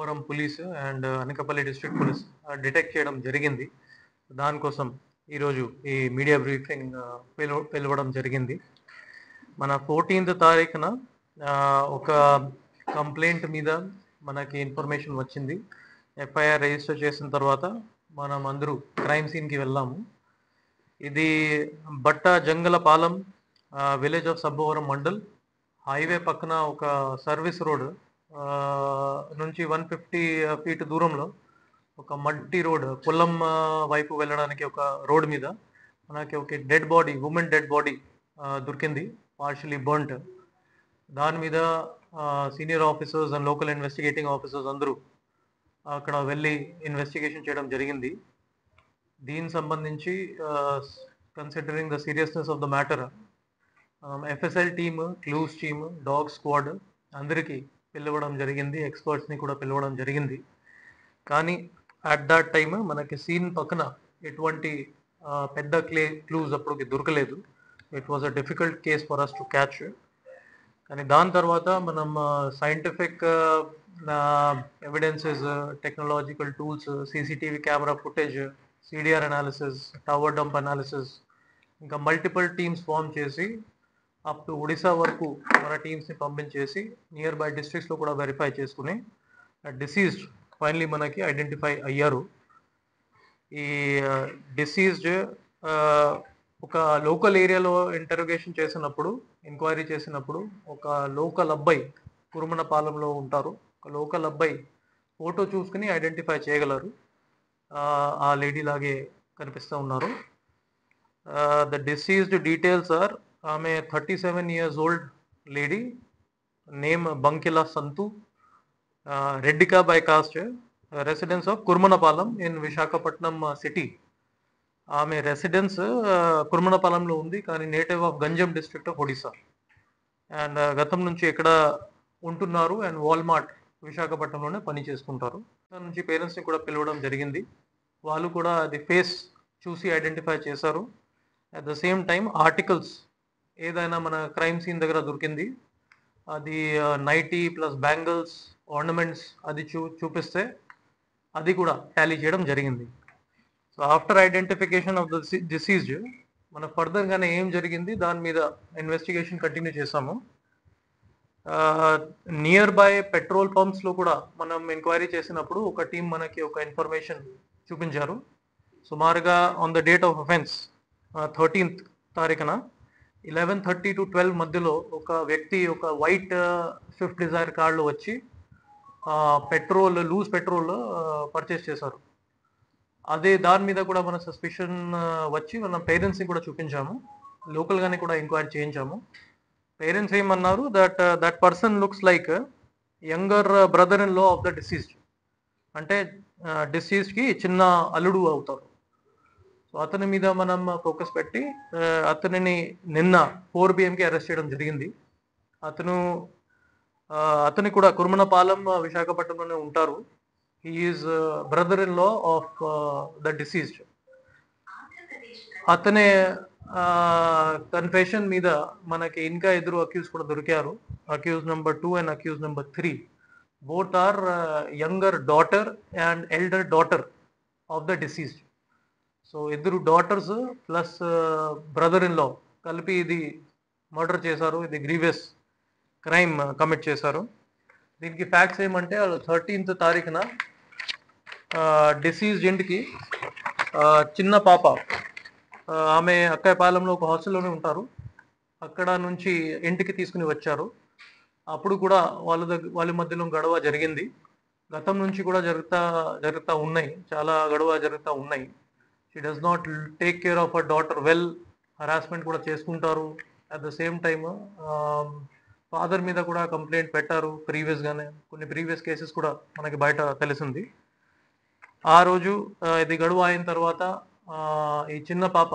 Sabbavaram police and Anakapalli district police detect చేయడం జరిగింది. దానికోసం ఈరోజు ఈ మీడియా బ్రీఫింగ్ పిలవడం జరిగింది. మన 14th తారీఖున ఒక కంప్లైంట్ మీద మనకి ఇన్ఫర్మేషన్ వచ్చింది. ఎఫ్ఐఆర్ రిజిస్టర్ చేసిన తర్వాత మనం అందరూ క్రైమ్ సీన్కి వెళ్ళాము. ఇది Batta Jangalapalem village of Sabbavaram mandal highway పక్కన ఒక సర్వీస్ రోడ్ నుంచి 150 feet దూరంలో ఒక మట్టి రోడ్ పొల్లం వైపు వెళ్ళడానికి ఒక రోడ్ మీద మనకి ఒక dead body woman dead body దొరికింది, పార్షియలీ బర్న్ట్. దాని మీద senior officers and local investigating officers అందరూ అక్కడ వెళ్ళి ఇన్వెస్టిగేషన్ చేయడం జరిగింది. దీనికి సంబంధించి considering the seriousness of the matter FSL team, clues team, dog squad అందరికీ పిలవడం జరిగింది, ఎక్స్పర్ట్స్ని కూడా పిలవడం జరిగింది. కానీ అట్ దట్ టైమ్ మనకి సీన్ పక్కన ఎటువంటి పెద్ద క్లూస్ అప్పటికి దొరకలేదు. It was a difficult case for us to catch. కానీ దాని తర్వాత మనం scientific evidences, technological tools, CCTV camera footage, CDR analysis, tower dump analysis, ఇంకా మల్టిపుల్ టీమ్స్ ఫామ్ చేసి అప్ టు ఒడిశా వరకు మన టీమ్స్ని పంపించేసి నియర్ బై డిస్ట్రిక్ట్స్లో కూడా వెరిఫై చేసుకుని డిసీజ్డ్ ఫైనలీ మనకి ఐడెంటిఫై అయ్యారు. ఈ డిసీజ్డ్ ఒక లోకల్ ఏరియాలో ఇంటరోగేషన్ చేసినప్పుడు, ఎంక్వైరీ చేసినప్పుడు ఒక లోకల్ అబ్బాయి కురుమనపాలెంలో ఉంటారు. ఒక లోకల్ అబ్బాయి ఫోటో చూసుకుని ఐడెంటిఫై చేయగలరు, ఆ లేడీ లాగే కనిపిస్తూ ఉన్నారు. ద డిసీజ్డ్ డీటెయిల్స్ ఆర్ ఆమె 37 years old lady, name Bankila Santu, Reddika by caste, residence of Kurmanapalem in Visakhapatnam city. ఆమె రెసిడెన్స్ కుర్మనపాలెంలో ఉంది కానీ native of Ganjam district of Odisha. And గతం నుంచి ఎక్కడ ఉంటున్నారు అండ్ వాల్మార్ట్ విశాఖపట్నంలోనే పని చేసుకుంటారు. దాని నుంచి పేరెంట్స్ని కూడా పిలవడం జరిగింది. వాళ్ళు కూడా అది ఫేస్ చూసి ఐడెంటిఫై చేశారు. At the same time articles ఏదైనా మన క్రైమ్ సీన్ దగ్గర దొరికింది, అది నైటీ ప్లస్ బ్యాంగిల్స్, ఆర్నమెంట్స్ అది చూపిస్తే అది కూడా టాలీ చేయడం జరిగింది. So after identification of the diseased మన ఫర్దర్గానే ఏం జరిగింది దాని మీద ఇన్వెస్టిగేషన్ కంటిన్యూ చేసాము. నియర్ బై పెట్రోల్ పంప్స్లో కూడా మనం ఎంక్వైరీ చేసినప్పుడు ఒక టీం మనకి ఒక ఇన్ఫర్మేషన్ చూపించారు. సుమారుగా on the date of offence 13th తారీఖున 11:30 to 12 మధ్యలో ఒక వ్యక్తి ఒక వైట్ స్విఫ్ట్ డిజైర్ కార్లో వచ్చి పెట్రోల్, లూజ్ పెట్రోల్ పర్చేస్ చేశారు. అదే దాని మీద కూడా మన సస్పిషన్ వచ్చి మన పేరెంట్స్ని కూడా చూపించాము, లోకల్గానే కూడా ఎంక్వైరీ చేయించాము. పేరెంట్స్ ఏమన్నారు, that person looks like younger brother in law of the diseased, అంటే డిసీజ్డ్కి చిన్న అల్లుడు అవుతారు. సో అతని మీద మనం ఫోకస్ పెట్టి అతనిని నిన్న 4 PM అరెస్ట్ చేయడం జరిగింది. అతని కూడా కుర్మనపాలెం విశాఖపట్నంలోనే ఉంటారు. He is brother in law of the deceased. అతనే కన్ఫెషన్ మీద మనకి ఇంకా ఎదురు అక్యూజ్ కూడా దొరికారు. Accused number 2 and accused number 3 both are younger daughter and elder daughter of the deceased. So ఇద్దరు daughters plus brother in law కలిపి ఇది మర్డర్ చేశారు. ఇది గ్రీవియస్ క్రైమ్ కమిట్ చేశారు. దీనికి ఫ్యాక్ట్స్ ఏమంటే 13th తారీఖున డిసీజ్డ్ ఇంటికి చిన్న పాప, ఆమె అక్కయ్యపాలెంలో ఒక హాస్టల్లోనే ఉంటారు, అక్కడ నుంచి ఇంటికి తీసుకుని వచ్చారు. అప్పుడు కూడా వాళ్ళ మధ్యలో గొడవ జరిగింది. గతం నుంచి కూడా జరుగుతూ ఉన్నాయి, చాలా గొడవ జరుగుతూ ఉన్నాయి. She does not take care of her daughter well, harassment కూడా చేసుకుంటారు. At the same time father మీద కూడా కంప్లైంట్ పెట్టారు ప్రీవియస్గానే. కొన్ని ప్రీవియస్ కేసెస్ కూడా మనకి బయట తెలిసింది. ఆ రోజు ఇది గడువు అయిన తర్వాత ఈ చిన్న పాప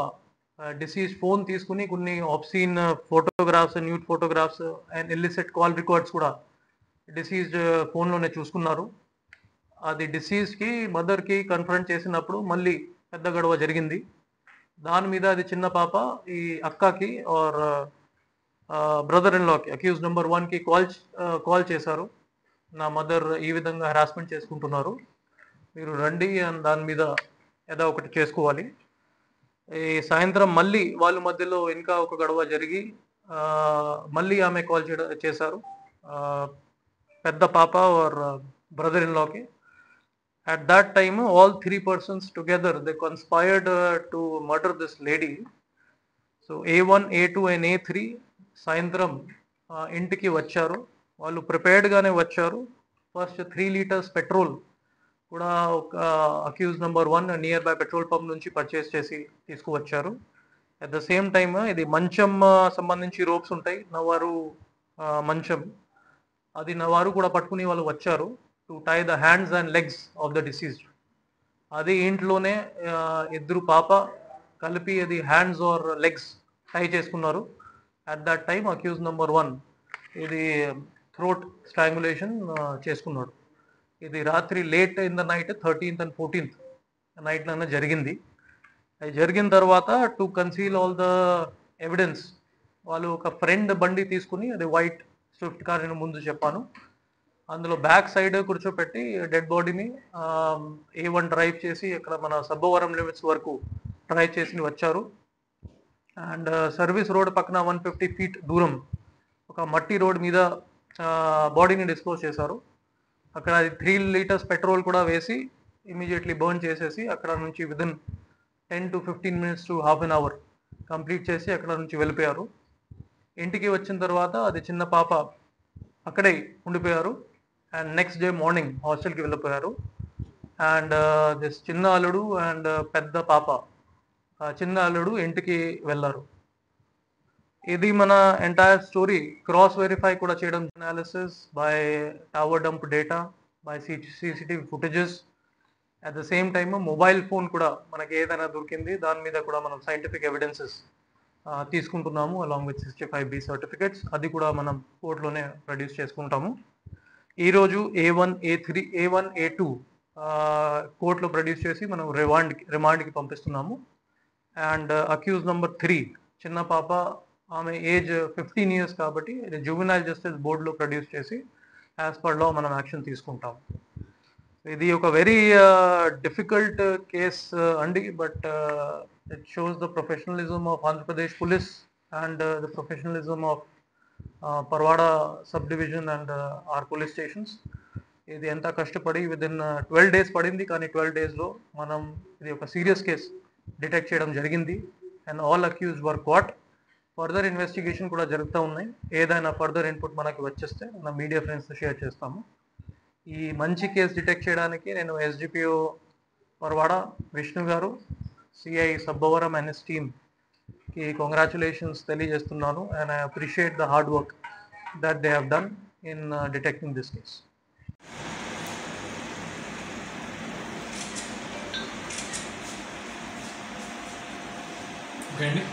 డిసీజ్ ఫోన్ తీసుకుని కొన్ని obscene photographs, nude photographs and illicit call records కూడా డిసీజ్డ్ ఫోన్లోనే చూసుకున్నారు. అది డిసీజ్కి మదర్కి కన్ఫరెంట్ చేసినప్పుడు మళ్ళీ పెద్ద గొడవ జరిగింది. దాని మీద అది చిన్న పాప ఈ అక్కకి ఆర్ బ్రదర్ ఇన్ లాకి అక్యూజ్ నెంబర్ 1కి కాల్ చేశారు. నా మదర్ ఈ విధంగా హెరాస్మెంట్ చేసుకుంటున్నారు, మీరు రండి అని దాని మీద ఏదో ఒకటి చేసుకోవాలి. ఈ సాయంత్రం మళ్ళీ వాళ్ళ మధ్యలో ఇంకా ఒక గొడవ జరిగి మళ్ళీ ఆమె కాల్ చేశారు పెద్ద పాప ఆర్ బ్రదర్ ఇన్ లాకి. At that time, all three persons together they conspired to murder this lady. So A1, A2 and A3 సాయంత్రం ఇంటికి వచ్చారు. వాళ్ళు ప్రిపేర్డ్గానే వచ్చారు. ఫస్ట్ 3 liters పెట్రోల్ కూడా ఒక accused number 1 near by petrol pump నుంచి పర్చేస్ చేసి తీసుకువచ్చారు. అట్ ద సేమ్ టైమ్ ఇది మంచం సంబంధించి రోప్స్ ఉంటాయి, నవారు మంచం, అది నవారు కూడా పట్టుకుని వాళ్ళు వచ్చారు to tie the hands and legs of the deceased. అది ఇంట్లోనే ఇద్దరు పాప కలిపి అది హ్యాండ్స్ ఆర్ లెగ్స్ టై చేసుకున్నారు. At that time accused number 1 ఇది థ్రోట్ స్ట్రాంగులేషన్ చేసుకున్నాడు. ఇది రాత్రి late in the night 13th and 14th నైట్లోనే జరిగింది. అది జరిగిన తర్వాత to conceal all the evidence వాళ్ళు ఒక ఫ్రెండ్ బండి తీసుకుని, అది వైట్ స్విఫ్ట్ కార్ నేను ముందు చెప్పాను, అందులో బ్యాక్ సైడ్ కూర్చోపెట్టి డెడ్ బాడీని A1 డ్రైవ్ చేసి ఇక్కడ మన సబ్బవరం లిమిట్స్ వరకు డ్రైవ్ చేసి వచ్చారు. అండ్ సర్వీస్ రోడ్ పక్కన 150 feet దూరం ఒక మట్టి రోడ్ మీద బాడీని డిస్పోజ్ చేశారు. అక్కడ 3 liters పెట్రోల్ కూడా వేసి ఇమీడియట్లీ బర్న్ చేసేసి అక్కడ నుంచి within 10 to 15 minutes to half an hour complete చేసి అక్కడ నుంచి వెళ్ళిపోయారు. ఇంటికి వచ్చిన తర్వాత అది చిన్న పాప అక్కడే ఉండిపోయారు. అండ్ నెక్స్ట్ డే మార్నింగ్ హాస్టల్కి వెళ్ళిపోయారు. అండ్ దిస్ చిన్న అల్లుడు అండ్ పెద్ద పాప, చిన్న అల్లుడు ఇంటికి వెళ్ళారు. ఇది మన ఎంటైర్ స్టోరీ క్రాస్ వెరిఫై కూడా చేయడం, analysis by tower dump data, by CCTV footages, at the same time mobile phone కూడా మనకి ఏదైనా దొరికింది దాని మీద కూడా మనం సైంటిఫిక్ ఎవిడెన్సెస్ తీసుకుంటున్నాము అలాంగ్ విత్ 65B సర్టిఫికేట్స్. అది కూడా మనం కోర్టులోనే ప్రొడ్యూస్ చేసుకుంటాము. ఈరోజు A1, A2 కోర్టులో ప్రొడ్యూస్ చేసి మనం రిమాండ్కి పంపిస్తున్నాము. అండ్ అక్యూజ్ నెంబర్ 3 చిన్న పాప, ఆమె ఏజ్ 15 years కాబట్టి జువెనైల్ జస్టిస్ బోర్డులో ప్రొడ్యూస్ చేసి యాజ్ పర్ లా మనం యాక్షన్ తీసుకుంటాం. ఇది ఒక వెరీ డిఫికల్ట్ కేస్ అండి, but it shows the professionalism of Andhra Pradesh police and the professionalism of Parwada sub division and our police stations. ఇది ఎంత కష్టపడి విదిన్ 12 days పడింది, కానీ 12 daysలో మనం ఇది ఒక సీరియస్ కేస్ డిటెక్ట్ చేయడం జరిగింది. And all accused were caught. Further investigation కూడా జరుగుతూ ఉన్నాయి. ఏదైనా ఫర్దర్ ఇన్పుట్ మనకి వచ్చేస్తే మన మీడియా ఫ్రెండ్స్తో షేర్ చేస్తాము. ఈ మంచి కేసు డిటెక్ట్ చేయడానికి నేను SGPO పర్వాడ విష్ణు గారు, CI సబ్బవరం అండ్ హిస్ టీమ్కి కంగ్రాచులేషన్స్ తెలియజేస్తున్నాను. And I appreciate the hard work that they have done in detecting this case. Okay అండి.